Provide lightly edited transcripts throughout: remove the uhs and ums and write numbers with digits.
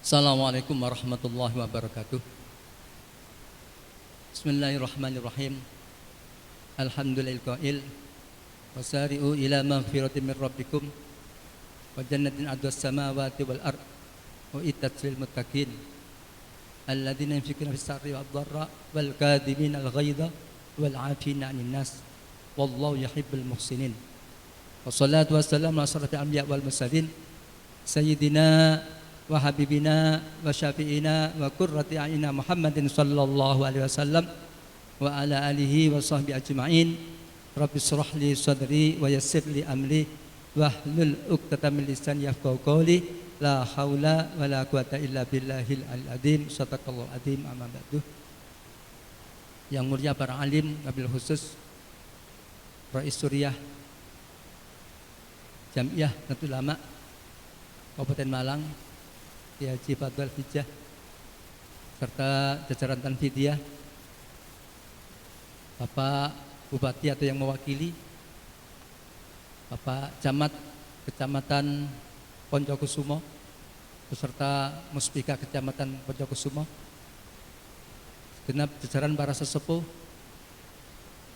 Assalamualaikum warahmatullahi wabarakatuh. Bismillahirrahmanirrahim. Alhamdulillahil wasari'u ila maghfiratin min rabbikum wa jannatin 'arduha as-samawati wal ard wa iddat lil muttaqin alladzina yunfiquna fis sarri wad dharra wal kadhimina al ghaidha wal 'afina 'anil nas wallahu yuhibbul muhsinin. Wassalatu wassalamu ala asyrafil anbiya wal mursalin sayyidina wa habibina wa syafi'ina wa qurrati a'yunina Muhammadin sallallahu alaihi wasallam wa ala alihi wa sahbihi ajma'in. Rabbi shrah li sadri wa yassir li amri wahlul 'uqdatam min lisani yafqahu qawli. La haula wa la quwata illa billahil azim. Shadaqallahu azim. Amma ba'du. Yang mulia para alim, wabil khusus Rais Suriah Jamiah Nahdlatul Ulama Kabupaten Malang, Kiai Haji Fadl Hijjah, serta jajaran Tanfidiyah, Bapak Bupati atau yang mewakili, Bapak Camat Kecamatan Poncokusumo, beserta Muspika Kecamatan Poncokusumo, segenap jajaran para sesepuh,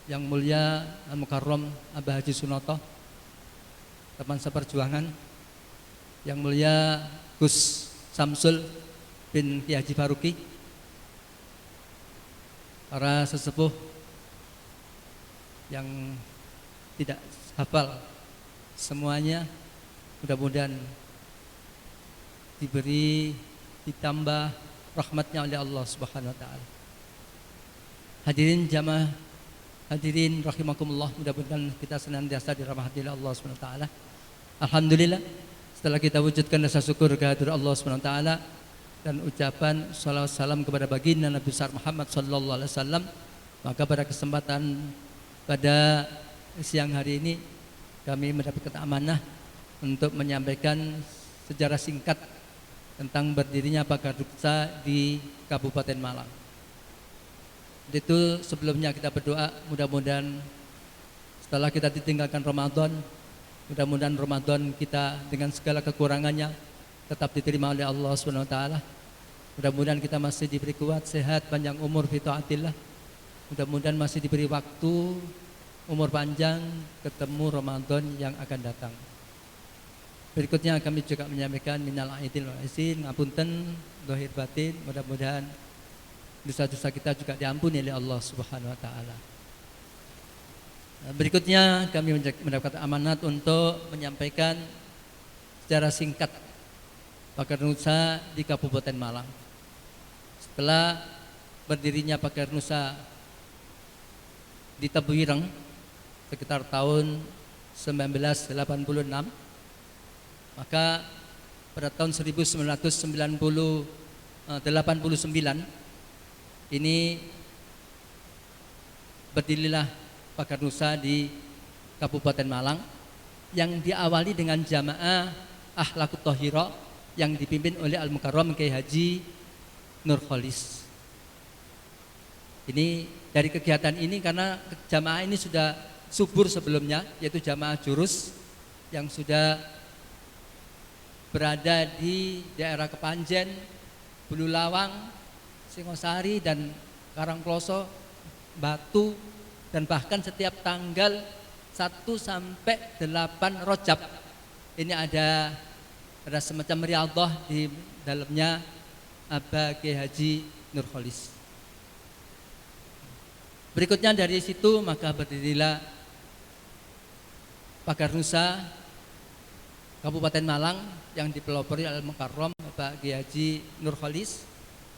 yang mulia Al-Mukarram Abah Haji Sunoto, teman seperjuangan, yang mulia Gus Samsul bin Kiai Haji Faruqi, para sesepuh yang tidak hafal semuanya, mudah-mudahan ditambah rahmatnya oleh Allah Subhanahu wa taala. Hadirin jamaah, hadirin rahimakumullah, mudah-mudahan kita senantiasa dirahmati oleh Allah Subhanahu wa taala. Alhamdulillah, setelah kita wujudkan rasa syukur kehadirat Allah Subhanahu wa taala dan ucapan salawat salam kepada baginda Nabi besar Muhammad sallallahu alaihi wasallam, maka pada kesempatan pada siang hari ini kami mendapatkan amanah untuk menyampaikan sejarah singkat tentang berdirinya Pakar Duksa di Kabupaten Malang. Itu sebelumnya kita berdoa, mudah-mudahan setelah kita ditinggalkan Ramadan, mudah-mudahan Ramadan kita dengan segala kekurangannya tetap diterima oleh Allah Subhanahu wa taala. Mudah-mudahan kita masih diberi kuat, sehat, panjang umur fi taatillah. Mudah-mudahan masih diberi waktu, umur panjang ketemu Ramadan yang akan datang. Berikutnya kami juga menyampaikan minal aidin wal faizin, ngapunten zahir batin, mudah-mudahan dosa-dosa kita juga diampuni oleh Allah Subhanahu wa taala. Berikutnya kami mendapatkan amanat untuk menyampaikan secara singkat Pakar Nusa di Kabupaten Malang. Setelah berdirinya Pakar Nusa di Tebuireng sekitar tahun 1986, maka pada tahun 1989 ini berdirilah Pakar Nusa di Kabupaten Malang yang diawali dengan jamaah Akhlaqut Thahira yang dipimpin oleh Al-Mukarram Kiai Haji Nurkholis. Ini dari kegiatan ini karena jamaah ini sudah subur sebelumnya, yaitu jamaah jurus yang sudah berada di daerah Kepanjen, Bululawang, Singosari dan Karangploso, Batu, dan bahkan setiap tanggal 1 sampai 8 Rajab ini ada semacam riyadhah di dalamnya Abah Kiai Haji Nurkholis. Berikutnya dari situ maka berdirilah Pakar Nusa Kabupaten Malang yang dipelopori Al-Mukarram Abah Kiai Haji Nurkholis.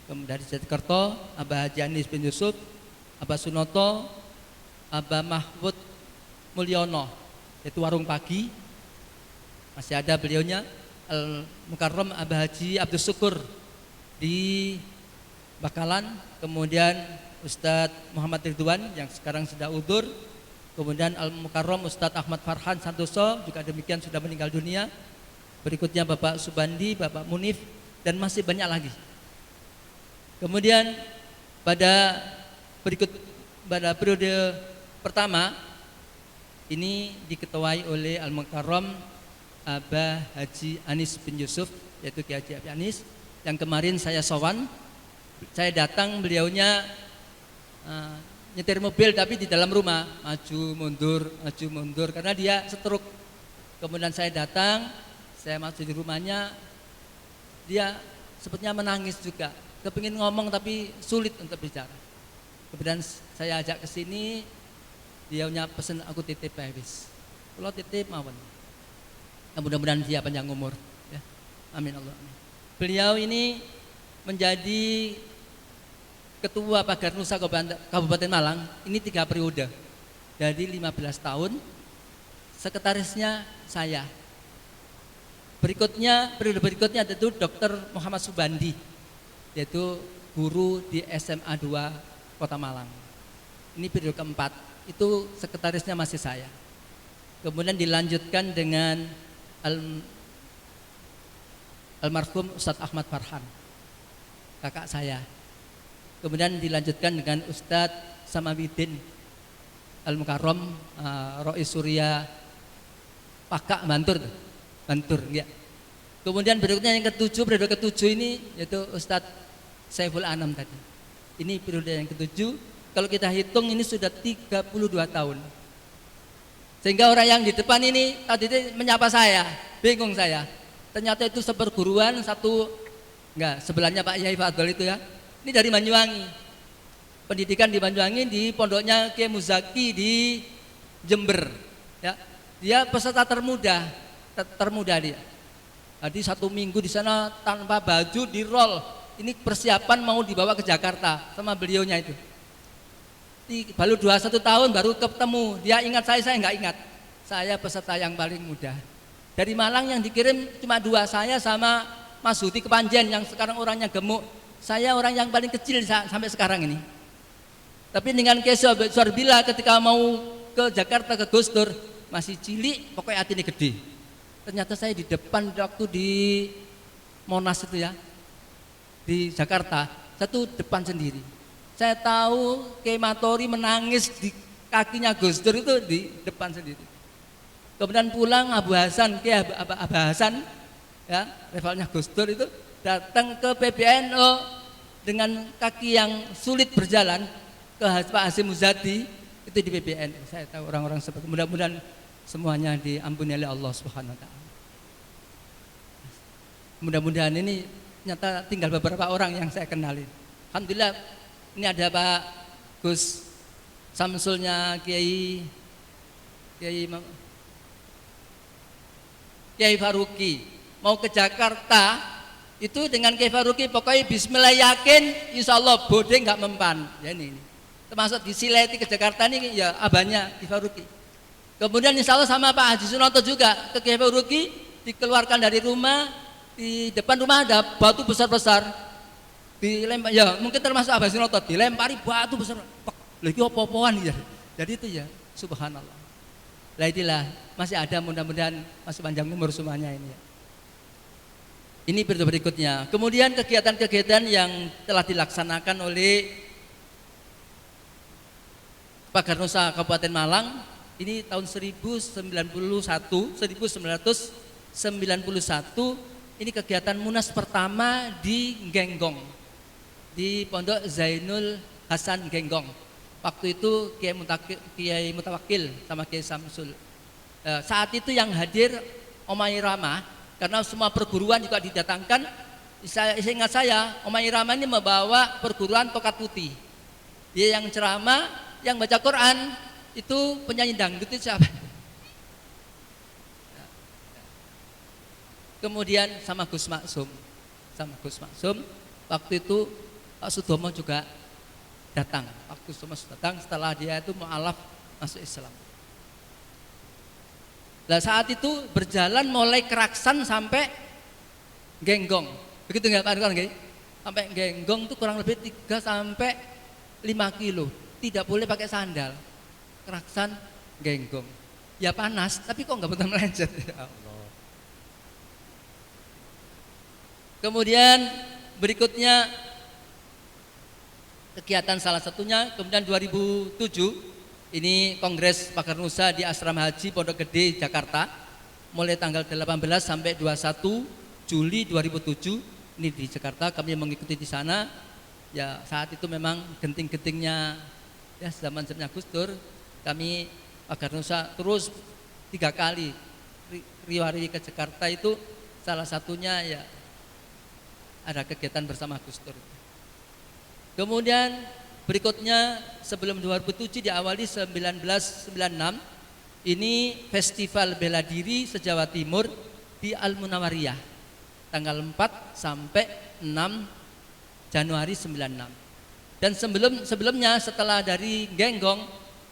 Kemudian dari Jatikerto Abah Haji Anis bin Yusuf, Abah Sunoto, Abah Mahfud Mulyono, yaitu warung pagi, masih ada beliaunya. Al-Mukarram Abah Haji Abdus Syukur di Bakalan, kemudian Ustadz Muhammad Ridwan yang sekarang sudah udur, kemudian Al-Mukarram Ustadz Ahmad Farhan Santoso juga demikian sudah meninggal dunia. Berikutnya Bapak Subandi, Bapak Munif, dan masih banyak lagi. Kemudian pada periode pertama ini diketuai oleh Al-Mukarram Abah Haji Anis bin Yusuf, yaitu Kiai Haji Anis, Yang kemarin saya sowan, saya datang, beliaunya nyetir mobil tapi di dalam rumah, maju mundur karena dia stroke. Kemudian saya datang, saya masuk di rumahnya, dia sepertinya menangis juga, kepingin ngomong tapi sulit untuk bicara. Kemudian saya ajak ke sini, dia pesen aku titip habis. Kalau titip mawon. Mudah-mudahan dia panjang umur. Ya. Amin Allah. Amin. Beliau ini menjadi Ketua Pagar Nusa Kabupaten Malang ini 3 periode. Jadi 15 tahun. Sekretarisnya saya. Periode berikutnya itu Dr. Muhammad Subandi, yaitu guru di SMA 2 Kota Malang. Ini periode keempat, itu sekretarisnya masih saya. Kemudian dilanjutkan dengan almarhum Ustadz Ahmad Farhan, kakak saya. Kemudian dilanjutkan dengan Ustadz Samawidin Al-Mukarram, Rois Surya Pakak Bantur ya. Kemudian berikutnya yang periode ketujuh ini yaitu Ustadz Saiful Anam tadi. Ini periode yang ketujuh. Kalau kita hitung ini sudah 32 tahun. Sehingga orang yang di depan ini tadi menyapa saya, bingung saya. Ternyata itu seperguruan sebelahnya Pak Yai Fadl itu ya. Ini dari Banyuwangi. Pendidikan di Banyuwangi di pondoknya Kiai Muzaki di Jember. Ya. Dia peserta termuda dia. Jadi 1 minggu di sana tanpa baju di roll. Ini persiapan mau dibawa ke Jakarta sama beliaunya itu. Baru 21 tahun baru ketemu. Dia ingat saya enggak ingat. Saya peserta yang paling muda. Dari Malang yang dikirim cuma 2, saya sama Mas Huti Kepanjen yang sekarang orangnya gemuk. Saya orang yang paling kecil sampai sekarang ini. Tapi dengan Kiai Suarbila ketika mau ke Jakarta ke Gus Dur masih cilik, pokoknya hati ini gede. Ternyata saya di depan waktu di Monas itu ya, di Jakarta, satu depan sendiri. Saya tahu Kiai Matori menangis di kakinya Gus Dur itu di depan sendiri. Kemudian pulang Abu Hasan, Kiai Abu Hasan, ya, rivalnya Gus Dur itu datang ke PBNU dengan kaki yang sulit berjalan ke Pak Hasyim Muzadi itu di PBNU. Saya tahu orang-orang seperti mudah-mudahan semuanya diampuni oleh Allah Subhanahu wa taala. Mudah-mudahan ini nyata tinggal beberapa orang yang saya kenali. Alhamdulillah ini ada Pak Gus Samsulnya Kiai Faruqi mau ke Jakarta itu dengan Kiai Faruqi pokoknya bismillah yakin insya Allah bode nggak mempan. Ya ini termasuk di Sileti ke Jakarta ini ya abahnya Kiai Faruqi. Kemudian insya Allah sama Pak Haji Sunoto juga ke Kiai Faruqi dikeluarkan dari rumah, di depan rumah ada batu besar-besar dilempar, ya mungkin termasuk Abah Sunoto dilempari batu besar, lagi apa-apaan ya. Jadi itu ya subhanallah. Lah inilah masih ada, mudah-mudahan masih panjang umur semuanya ini ya. Ini berikutnya. Kemudian kegiatan-kegiatan yang telah dilaksanakan oleh Pagar Nusa Kabupaten Malang ini tahun 1991 ini kegiatan Munas pertama di Genggong, di Pondok Zainul Hasan Genggong. Waktu itu Kiai Mutawakil sama Kiai Samsul. Saat itu yang hadir Omai Rama, karena semua perguruan juga didatangkan. Ingat saya, Omai Rama ini membawa perguruan Tokat Putih. Dia yang ceramah, yang baca Quran itu penyanyi dangdut itu siapa? Kemudian sama Gus Maksum. Waktu itu Pak Sudomo juga datang. Waktu Sudomo datang setelah dia itu mu'alaf masuk Islam. Nah saat itu berjalan mulai Keraksan sampai Genggong. Begitu enggak Pak Ridwan? Sampai Genggong itu kurang lebih 3 sampai 5 kilo. Tidak boleh pakai sandal. Keraksan Genggong. Ya panas, tapi kok enggak betul melencet. Ya Allah. Kemudian berikutnya kegiatan salah satunya kemudian 2007 ini Kongres Pagar Nusa di Asrama Haji Pondok Gede Jakarta mulai tanggal 18 sampai 21 Juli 2007 Ini di Jakarta kami mengikuti di sana. Ya saat itu memang genting-gentingnya ya zaman-zamannya Gus Dur, kami Pagar Nusa terus 3 kali riwari ke Jakarta itu, salah satunya ya ada kegiatan bersama Gus Dur. Kemudian berikutnya sebelum 2007 diawali 1996 ini Festival Bela Diri se-Jawa Timur di Al Munawariyah tanggal 4 sampai 6 Januari 96. Dan sebelumnya setelah dari Genggong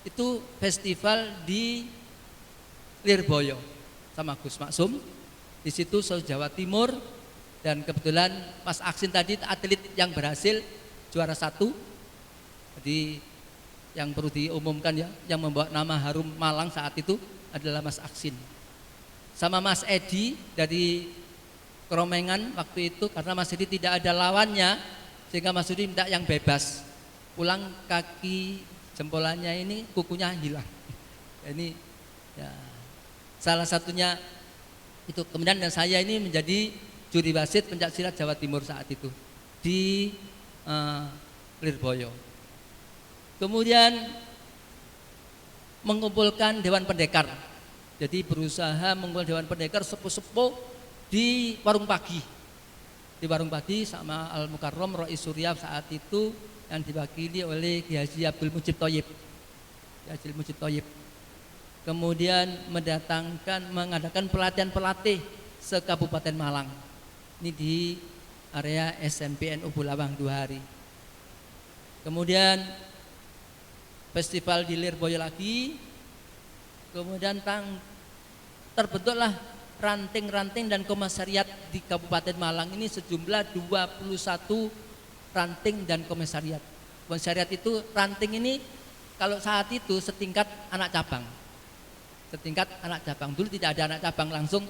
itu festival di Lirboyo sama Gus Maksum. Di situ Jawa Timur, dan kebetulan Mas Aksin tadi atlet yang berhasil juara 1. Jadi yang perlu diumumkan ya, yang membawa nama harum Malang saat itu adalah Mas Aksin. Sama Mas Edi dari Kromengan waktu itu, karena Mas Edi tidak ada lawannya sehingga Mas Edi minta yang bebas. Pulang kaki jempolannya ini kukunya hilang. Ini ya salah satunya itu. Kemudian dan saya ini menjadi juri wasit pencaksilat Jawa Timur saat itu di Lirboyo. Kemudian mengumpulkan Dewan Pendekar. Jadi berusaha mengumpulkan Dewan Pendekar sepuh-sepuh di warung pagi. Di warung pagi sama Al Mukarrom Rois Surya saat itu yang diwakili oleh Kiai Haji Abdul Mujib Thoyib. Haji Mujib Thoyib. Kemudian mengadakan pelatihan pelatih se-Kabupaten Malang. Ini di area SMP NU Bulawang 2 hari. Kemudian festival di Lirboyo lagi. Kemudian terbentuklah ranting-ranting dan komisariat di Kabupaten Malang ini sejumlah 21 ranting dan komisariat. Komisariat itu ranting ini kalau saat itu setingkat anak cabang. Setingkat anak cabang. Dulu tidak ada anak cabang, langsung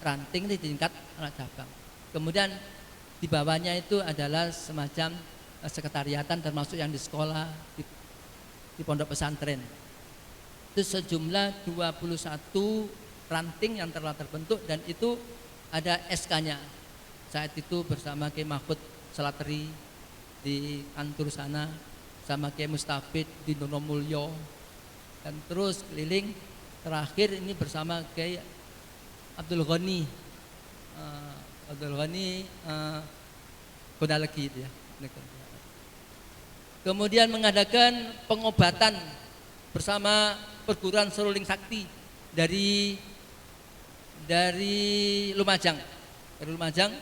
ranting di tingkat anak cabang. Kemudian di bawahnya itu adalah semacam sekretariatan termasuk yang di sekolah, di pondok pesantren. Itu sejumlah 21 ranting yang telah terbentuk, dan itu ada SK-nya. Saat itu bersama Kiai Mahfud Salatri di kantor sana, sama Kiai Mustafid di Donomulyo, dan terus keliling. Terakhir ini bersama Kiai Abdul Ghani Godalegi ya. Kemudian mengadakan pengobatan bersama perguruan seruling sakti dari Lumajang. Dari Lumajang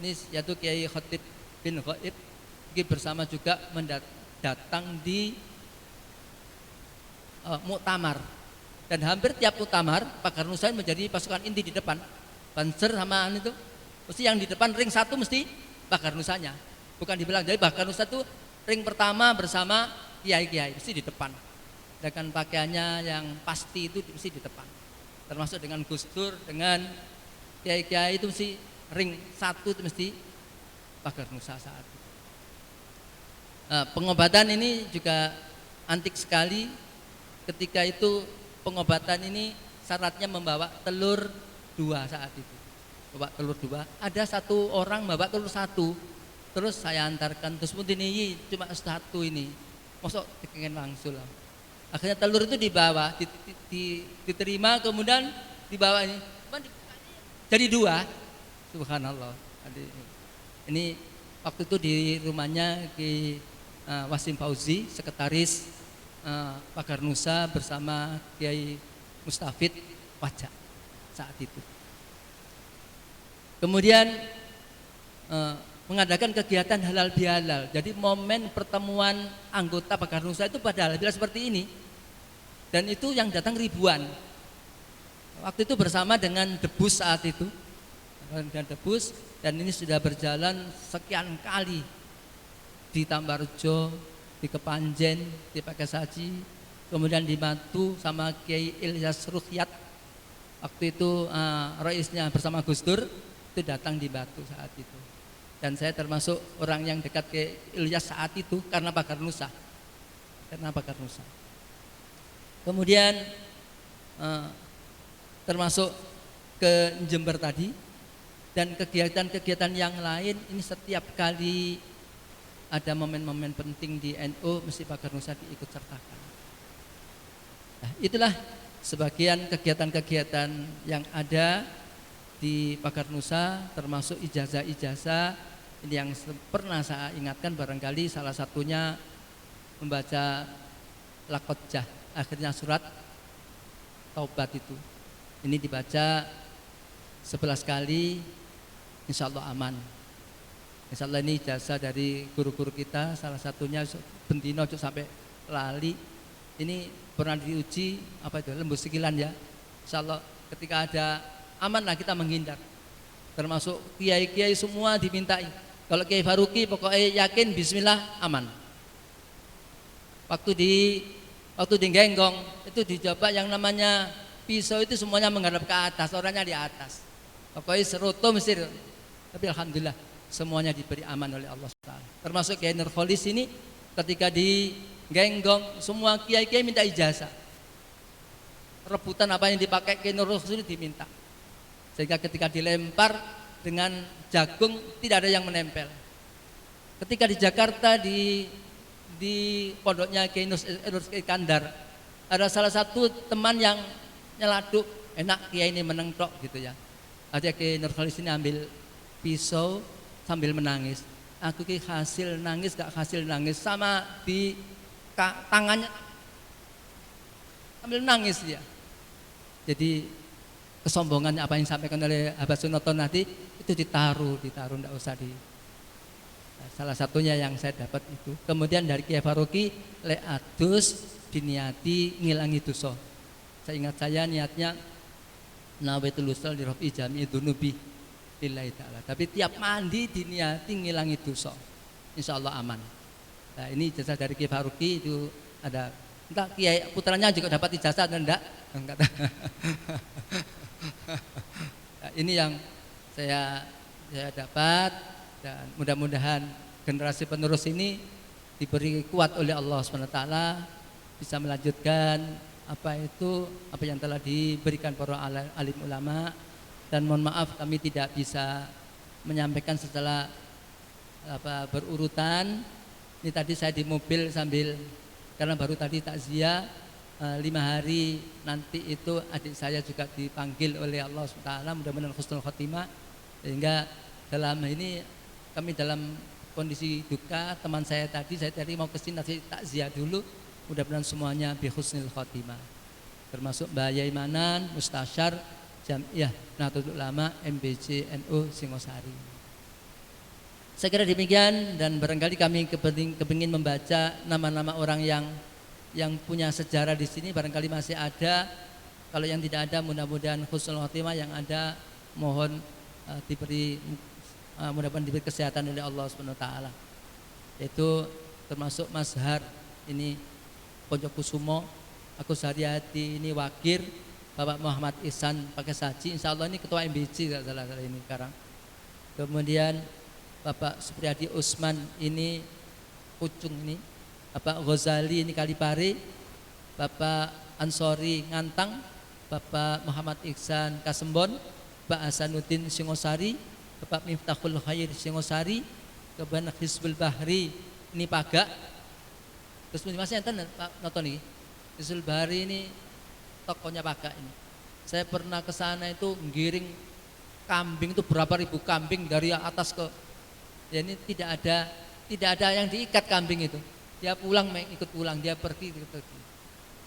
ini yaitu Kiai Khotib bin Ghaib bersama juga datang di muktamar. Dan hampir tiap muktamar Pagar Nusa menjadi pasukan inti di depan. Panzer sama itu mesti yang di depan ring 1 mesti Pagar Nusanya. Bukan di belakang. Jadi Pagar Nusa itu ring pertama bersama kiai-kiai mesti di depan. Dengan pakaiannya yang pasti itu mesti di depan. Termasuk dengan Gus Dur, dengan kiai-kiai itu mesti ring 1 itu mesti Pagar Nusa saat itu. Pengobatan ini juga antik sekali. Ketika itu pengobatan ini syaratnya membawa telur 2 saat itu. Bawa telur 2. Ada 1 orang bawa telur 1. Terus saya antarkan, terus pun ini cuma 1 ini. Mosok dikengin langsung lah. Akhirnya telur itu dibawa, diterima, kemudian dibawa ini. Jadi 2. Subhanallah. Ini waktu itu di rumahnya Ki Wasim Fauzi, sekretaris Pagar Nusa bersama Kiai Mustafid Wajah saat itu. Kemudian mengadakan kegiatan halal bihalal. Jadi momen pertemuan anggota Pagar Nusa itu pada halal bihalal seperti ini. Dan itu yang datang ribuan. Waktu itu bersama dengan Debus saat itu. Dengan Debus, dan ini sudah berjalan sekian kali di Tambarjo, di Kepanjen, di Pakesaji, kemudian di Matu sama Kiai Ilyas Ruhyat. Waktu itu roisnya bersama Gus Dur itu datang di Batu saat itu. Dan saya termasuk orang yang dekat ke Ilyas saat itu karena Pagar Nusa. Kemudian termasuk ke Jember tadi. dan kegiatan-kegiatan yang lain ini setiap kali ada momen-momen penting di NU mesti Pakar Nusa diikut sertakan. Nah, itulah sebagian kegiatan-kegiatan yang ada di Pakar Nusa, termasuk ijazah-ijazah ini yang pernah saya ingatkan, barangkali salah satunya membaca Laqad akhirnya surat taubat itu. Ini dibaca 11 kali, insya Allah aman. Insya Allah ini jasa dari guru-guru kita, salah satunya Bentino sampai lali. Ini pernah diuji apa itu, lembut sikilan ya. Insya Allah ketika ada amanlah kita menghindar. Termasuk kiai-kiai semua dimintai. Kalau Kiai Faruqi pokoknya yakin bismillah aman. Waktu di Genggong itu dicoba yang namanya pisau itu semuanya menghadap ke atas, orangnya di atas. Pokoknya seroto mesti. Tapi alhamdulillah semuanya diberi aman oleh Allah SWT. Termasuk Kiai Nurkholis ini ketika di Genggong semua kiai-kiai minta ijazah. Rebutan apa yang dipakai Kiai Nurkholis ini diminta. Sehingga ketika dilempar dengan jagung tidak ada yang menempel. Ketika di Jakarta di pondoknya Kiai Nus Iskandar ada salah satu teman yang nyeladuk, enak Kiai ini menengtok gitu ya. Ada Kiai Nurkholis ini ambil pisau sambil menangis. Aku ki hasil nangis gak hasil nangis sama di tangannya sambil nangis dia. Jadi kesombongan apa yang disampaikan oleh Abah Sunoto nanti itu ditaruh enggak usah di. Nah, salah satunya yang saya dapat itu. Kemudian dari Kiai Faruqi leatus diniati ngilangi dosa. Saya ingat saya niatnya nawaitul usul di rafi jami'i dzunubi lillahi ta'ala. Tapi tiap mandi diniati ngilangi dosa. Insyaallah aman. Nah, ini ijazah dari Kiai Faruqi itu ada. Entah Kiai putranya juga dapat ijazah atau enggak? Enggak. Nah, ini yang saya dapat, dan mudah-mudahan generasi penerus ini diberi kuat oleh Allah SWT bisa melanjutkan apa yang telah diberikan para alim ulama. Dan mohon maaf kami tidak bisa menyampaikan secara berurutan. Ini tadi saya di mobil sambil karena baru tadi takziah 5 hari nanti itu adik saya juga dipanggil oleh Allah SWT, mudah-mudahan husnul khotimah, sehingga dalam ini kami dalam kondisi duka. Teman saya tadi mau kesini nanti takziah dulu, mudah-mudahan semuanya bi husnul khotimah, termasuk Mbak Yaimanan Mustasyar Jamiah Nahdlatul Ulama MBC NU Singosari. Saya kira demikian, dan barangkali kami kepingin membaca nama-nama orang yang punya sejarah di sini, barangkali masih ada. Kalau yang tidak ada mudah-mudahan husnul khotimah, yang ada mohon mudah-mudahan diberi kesehatan oleh Allah SWT. Yaitu termasuk Mas Har ini Poncokusumo, Agus Haryadi ini Wakir, Bapak Muhammad Ihsan pakai saji, insya Allah ini ketua MBC gak salah ini sekarang. Kemudian Bapak Supriyadi Usman ini Pucung ini, Bapak Ghazali ini Kalipari, Bapak Ansori Ngantang, Bapak Muhammad Ihsan Kasembon, Bapak Hasanuddin Singosari, Bapak Miftahul Khair Singosari, kemudian Hizbul Bahri ini Pagak. Terus masih enten Pak nonton ini. Hizbul Bahri ini tokonya Pagak ini. Saya pernah ke sana itu ngiring kambing itu berapa ribu kambing dari atas ke. Ya ini tidak ada yang diikat kambing itu. Dia pulang ikut pulang, dia pergi ikut pergi.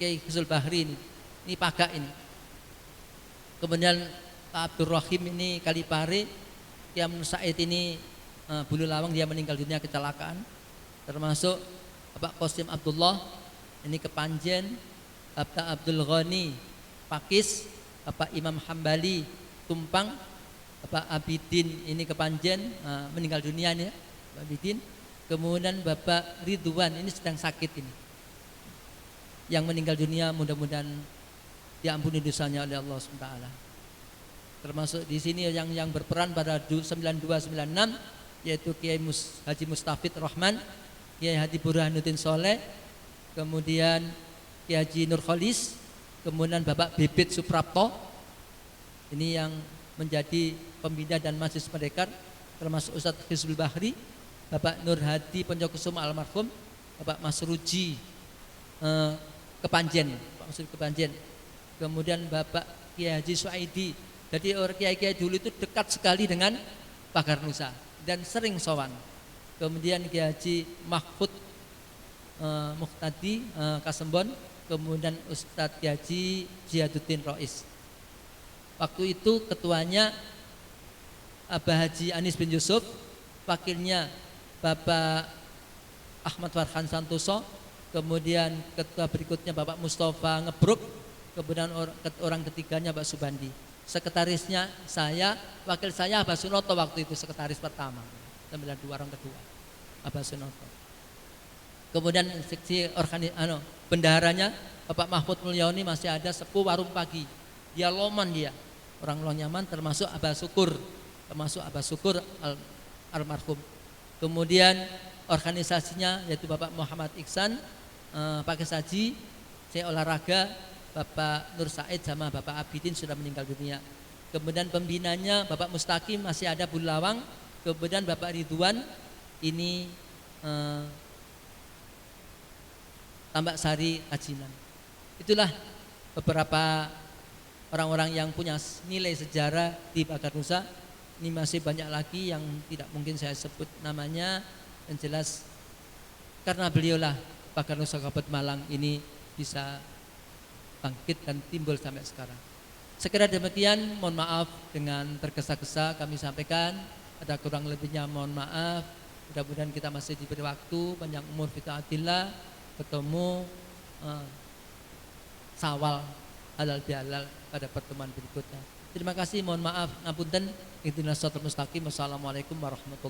Kiai Hizbul Bahri ini Pagak ini. Kemudian Pak Abdul Rahim ini Kalipari, Kiai Said ini Bulu Lawang, dia meninggal dunia kecelakaan. Termasuk Bapak Qasim Abdullah ini Kepanjen, Bapak Abdul Ghani Pakis, Bapak Imam Hambali Tumpang, Bapak Abidin ini Kepanjen meninggal dunia nih ya, Bapak Abidin. Kemudian Bapak Ridwan ini sedang sakit ini, yang meninggal dunia, mudah-mudahan diampuni dosanya oleh Allah SWT. Termasuk di sini yang berperan pada 9296 yaitu Kiai Haji Mustafid Rahman, Kiai Haji Burhanuddin Soleh, kemudian Kiai Haji Nurkholis, kemudian Bapak Bibit Suprapto. Ini yang menjadi pembina dan mahasiswa pendekar, termasuk Ustadz Hizbul Bahri, Bapak Nur Hadi Poncokusuma almarhum, Bapak Masruji Kepanjen, Pak Masruji Kepanjen, kemudian Bapak Kiai Haji Suaidi. Jadi orang kiai-kiai dulu itu dekat sekali dengan Pagar Nusa dan sering sowan. Kemudian Kiai Haji Mahfud Muhtadi Kasembon, kemudian Ustadz Kiai Haji Ziaduddin Rois. Waktu itu ketuanya Abah Haji Anis bin Yusuf, wakilnya Bapak Ahmad Farhan Santoso, kemudian ketua berikutnya Bapak Mustafa Ngebruk, kemudian orang ketiganya Pak Subandi. Sekretarisnya saya, wakil saya Abah Sunoto waktu itu sekretaris pertama, 92 orang kedua Abah Sunoto. Kemudian seksi bendaharanya Bapak Mahfud Mulyoni, masih ada sepuh warung pagi. Dia loman dia, orang Lonyaman, termasuk Abah Syukur almarhum. Kemudian organisasinya yaitu Bapak Muhammad Iksan, Pak Kesaji, saya olahraga Bapak Nur Said sama Bapak Abidin sudah meninggal dunia. Kemudian pembinanya Bapak Mustaqim, masih ada Bulawang. Kemudian Bapak Ridwan, ini Tambak Sari Ajinan. Itulah beberapa orang-orang yang punya nilai sejarah di Pagar Nusa. Ini masih banyak lagi yang tidak mungkin saya sebut namanya. Yang jelas karena beliaulah Pagar Nusa Kabupaten Malang ini bisa bangkit dan timbul sampai sekarang. Sekira demikian, mohon maaf dengan tergesa-gesa kami sampaikan. Ada kurang lebihnya mohon maaf. Mudah-mudahan kita masih diberi waktu, panjang umur, fitaatillah, bertemu Sawal halal bihalal pada pertemuan berikutnya. Terima kasih, mohon maaf, ngapunten. Ihdinas siratal mustaqim. Wassalamualaikum warahmatullahi wabarakatuh.